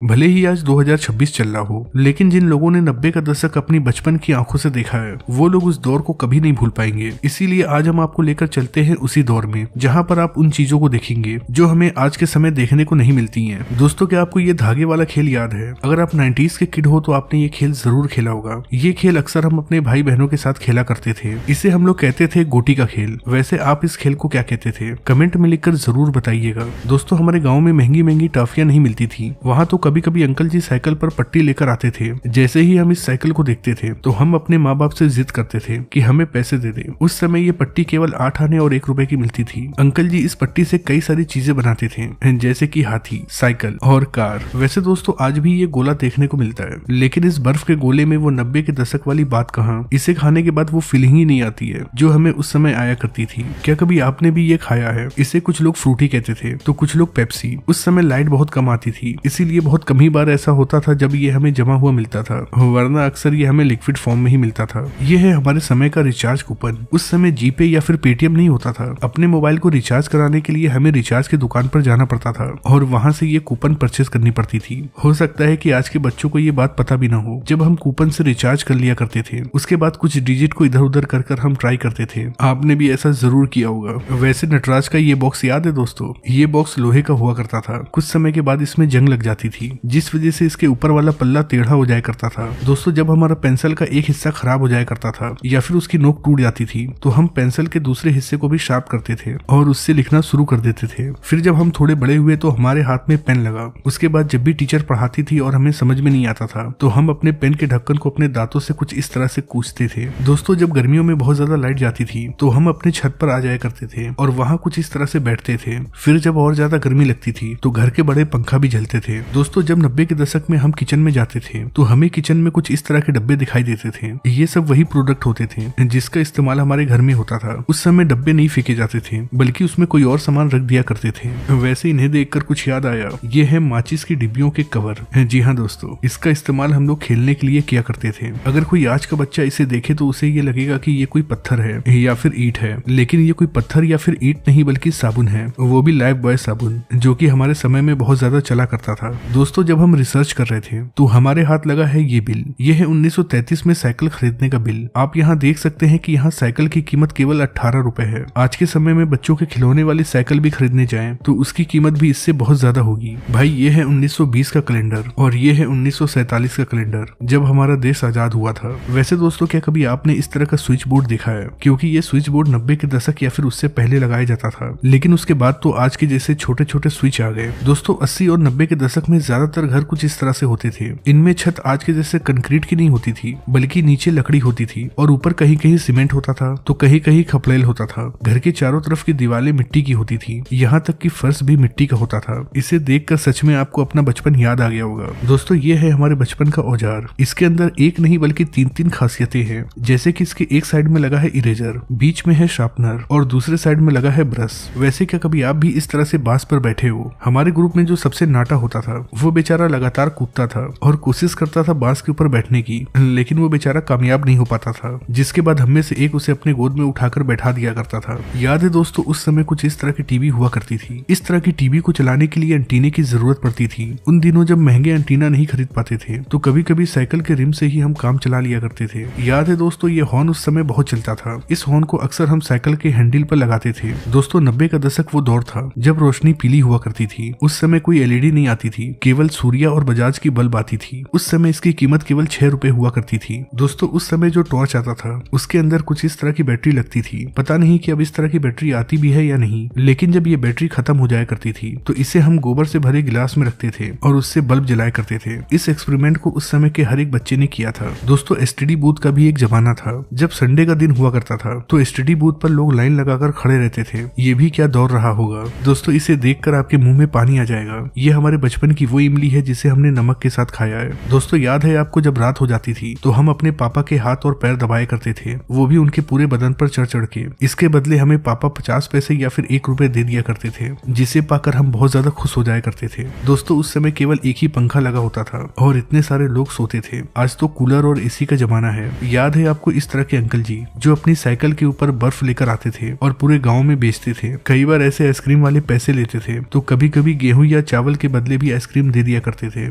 भले ही आज 2026 चल रहा हो, लेकिन जिन लोगों ने 90 का दशक अपनी बचपन की आंखों से देखा है वो लोग उस दौर को कभी नहीं भूल पाएंगे। इसीलिए आज हम आपको लेकर चलते हैं उसी दौर में जहां पर आप उन चीजों को देखेंगे जो हमें आज के समय देखने को नहीं मिलती हैं। दोस्तों, क्या आपको ये धागे वाला खेल याद है? अगर आप 90s के किड हो तो आपने ये खेल जरूर खेला होगा। ये खेल अक्सर हम अपने भाई बहनों के साथ खेला करते थे। इसे हम लोग कहते थे गोटी का खेल। वैसे आप इस खेल को क्या कहते थे? कमेंट में लिखकर जरूर बताइएगा। दोस्तों, हमारे गाँव में महंगी महंगी टॉफियां नहीं मिलती थी। वहाँ तो कभी कभी अंकल जी साइकिल पर पट्टी लेकर आते थे। जैसे ही हम इस साइकिल को देखते थे तो हम अपने माँ बाप से जिद करते थे कि हमें पैसे दे दे। उस समय ये पट्टी केवल 8 आने और 1 रुपए की मिलती थी। अंकल जी इस पट्टी से कई सारी चीजें बनाते थे, जैसे कि हाथी, साइकिल और कार। वैसे दोस्तों, आज भी ये गोला देखने को मिलता है, लेकिन इस बर्फ के गोले में वो 90 के दशक वाली बात कहाँ। इसे खाने के बाद वो फीलिंग ही नहीं आती है जो हमें उस समय आया करती थी। क्या कभी आपने भी ये खाया है? इसे कुछ लोग फ्रूटी कहते थे तो कुछ लोग पेप्सी। उस समय लाइट बहुत कम आती थी, इसीलिए बहुत कम ही बार ऐसा होता था जब ये हमें जमा हुआ मिलता था, वरना अक्सर ये हमें लिक्विड फॉर्म में ही मिलता था। ये है हमारे समय का रिचार्ज कूपन। उस समय जीपे या फिर पेटीएम नहीं होता था। अपने मोबाइल को रिचार्ज कराने के लिए हमें रिचार्ज की दुकान पर जाना पड़ता था और वहां से ये कूपन परचेज करनी पड़ती थी। हो सकता है कि आज के बच्चों को ये बात पता भी ना हो। जब हम कूपन से रिचार्ज कर लिया करते थे, उसके बाद कुछ डिजिट को इधर उधर कर हम ट्राई करते थे। आपने भी ऐसा जरूर किया होगा। वैसे नटराज का ये बॉक्स याद है दोस्तों? ये बॉक्स लोहे का हुआ करता था। कुछ समय के बाद इसमें जंग लग जाती थी, जिस वजह से इसके ऊपर वाला पल्ला टेढ़ा हो जाया करता था। दोस्तों, जब हमारा पेंसिल का एक हिस्सा खराब हो जाया करता था या फिर उसकी नोक टूट जाती थी तो हम पेंसिल के दूसरे हिस्से को भी शार्प करते थे और उससे लिखना शुरू कर देते थे। फिर जब हम थोड़े बड़े हुए तो हमारे हाथ में पेन लगा। उसके बाद जब भी टीचर पढ़ाती थी और हमें समझ में नहीं आता था तो हम अपने पेन के ढक्कन को अपने दांतों से कुछ इस तरह से कूचते थे। दोस्तों, जब गर्मियों में बहुत ज्यादा लाइट जाती थी तो हम अपने छत पर आ जाया करते थे और वहाँ कुछ इस तरह से बैठते थे। फिर जब और ज्यादा गर्मी लगती थी तो घर के बड़े पंखा भी जलते थे। दोस्तों, जब 90 के दशक में हम किचन में जाते थे तो हमें किचन में कुछ इस तरह के डब्बे दिखाई देते थे। ये सब वही प्रोडक्ट होते थे जिसका इस्तेमाल हमारे घर में होता था। उस समय डब्बे नहीं फेंके जाते थे, बल्कि उसमें कोई और सामान रख दिया करते थे। वैसे इन्हें देखकर कुछ याद आया। ये है माचिस की डिब्बियों के कवर। जी हाँ दोस्तों, इसका इस्तेमाल हम लोग खेलने के लिए किया करते थे। अगर कोई आज का बच्चा इसे देखे तो उसे ये लगेगा कि ये कोई पत्थर है या फिर ईंट है, लेकिन ये कोई पत्थर या फिर ईंट नहीं बल्कि साबुन है। वो भी लाइफ बॉय साबुन, जो कि हमारे समय में बहुत ज्यादा चला करता था। दोस्तों, जब हम रिसर्च कर रहे थे तो हमारे हाथ लगा है ये बिल। ये है 1933 में साइकिल खरीदने का बिल। आप यहाँ देख सकते हैं कि यहाँ साइकिल की कीमत केवल 18 रुपए है। आज के समय में बच्चों के खिलौने वाली साइकिल भी खरीदने जाएं तो उसकी कीमत भी इससे बहुत ज्यादा होगी। भाई, ये है 1920 का कैलेंडर और ये है 1947 का कैलेंडर, जब हमारा देश आजाद हुआ था। वैसे दोस्तों, क्या कभी आपने इस तरह का स्विच बोर्ड देखा है? क्योंकि ये स्विच बोर्ड 90 के दशक या फिर उससे पहले लगाया जाता था, लेकिन उसके बाद तो आज के जैसे छोटे छोटे स्विच आ गए। दोस्तों, 80 और 90 के दशक में ज्यादातर घर कुछ इस तरह से होते थे। इनमें छत आज के जैसे कंक्रीट की नहीं होती थी, बल्कि नीचे लकड़ी होती थी और ऊपर कहीं कहीं सीमेंट होता था तो कहीं कहीं खपड़ेल होता था। घर के चारों तरफ की दीवारें मिट्टी की होती थी, यहाँ तक कि फर्श भी मिट्टी का होता था। इसे देखकर सच में आपको अपना बचपन याद आ गया होगा। दोस्तों, ये है हमारे बचपन का औजार। इसके अंदर एक नहीं बल्कि 3-3 खासियतें हैं, जैसे कि इसके एक साइड में लगा है इरेजर, बीच में है शार्पनर और दूसरे साइड में लगा है ब्रश। वैसे क्या कभी आप भी इस तरह से बांस पर बैठे हो? हमारे ग्रुप में जो सबसे नाटा होता था वो बेचारा लगातार कूदता था और कोशिश करता था बांस के ऊपर बैठने की, लेकिन वो बेचारा कामयाब नहीं हो पाता था, जिसके बाद हम में से एक उसे अपने गोद में उठाकर बैठा दिया करता था। याद है दोस्तों, उस समय कुछ इस तरह की टीवी हुआ करती थी। इस तरह की टीवी को चलाने के लिए एंटीने की जरूरत पड़ती थी। उन दिनों जब महंगे एंटीना नहीं खरीद पाते थे तो कभी कभी साइकिल के रिम से ही हम काम चला लिया करते थे। याद है दोस्तों, ये हॉर्न उस समय बहुत चलता था। इस हॉर्न को अक्सर हम साइकिल के हैंडल पर लगाते थे। दोस्तों, 90 का दशक वो दौर था जब रोशनी पीली हुआ करती थी। उस समय कोई एलईडी नहीं आती थी, केवल सूर्या और बजाज की बल्ब आती थी। उस समय इसकी कीमत केवल 6 रुपए हुआ करती थी। दोस्तों, उस समय जो टॉर्च आता था उसके अंदर कुछ इस तरह की बैटरी लगती थी। पता नहीं कि अब इस तरह की बैटरी आती भी है या नहीं, लेकिन जब ये बैटरी खत्म हो जाया करती थी तो इसे हम गोबर से भरे गिलास में रखते थे और उससे बल्ब जलाया करते थे। इस एक्सपेरिमेंट को उस समय के हर एक बच्चे ने किया था। दोस्तों, एसटीडी बूथ का भी एक जमाना था। जब संडे का दिन हुआ करता था तो एसटीडी बूथ पर लोग लाइन लगाकर खड़े रहते थे। ये भी क्या दौर रहा होगा। दोस्तों, इसे देखकर आपके मुंह में पानी आ जाएगा। ये हमारे बचपन की वो इमली है जिसे हमने नमक के साथ खाया है। दोस्तों, याद है आपको जब रात हो जाती थी तो हम अपने पापा के हाथ और पैर दबाया करते थे, वो भी उनके पूरे बदन पर चढ़ चढ़ के। इसके बदले हमें पापा 50 पैसे या फिर 1 रुपए दे दिया करते थे, जिसे पाकर हम बहुत ज्यादा खुश हो जाया करते थे। दोस्तों, उस समय केवल एक ही पंखा लगा होता था और इतने सारे लोग सोते थे। आज तो कूलर और एसी का जमाना है। याद है आपको इस तरह के अंकल जी जो अपनी साइकिल के ऊपर बर्फ लेकर आते थे और पूरे गाँव में बेचते थे? कई बार ऐसे आइसक्रीम वाले पैसे लेते थे तो कभी कभी गेहूं या चावल के बदले भी आइसक्रीम दे दिया करते थे।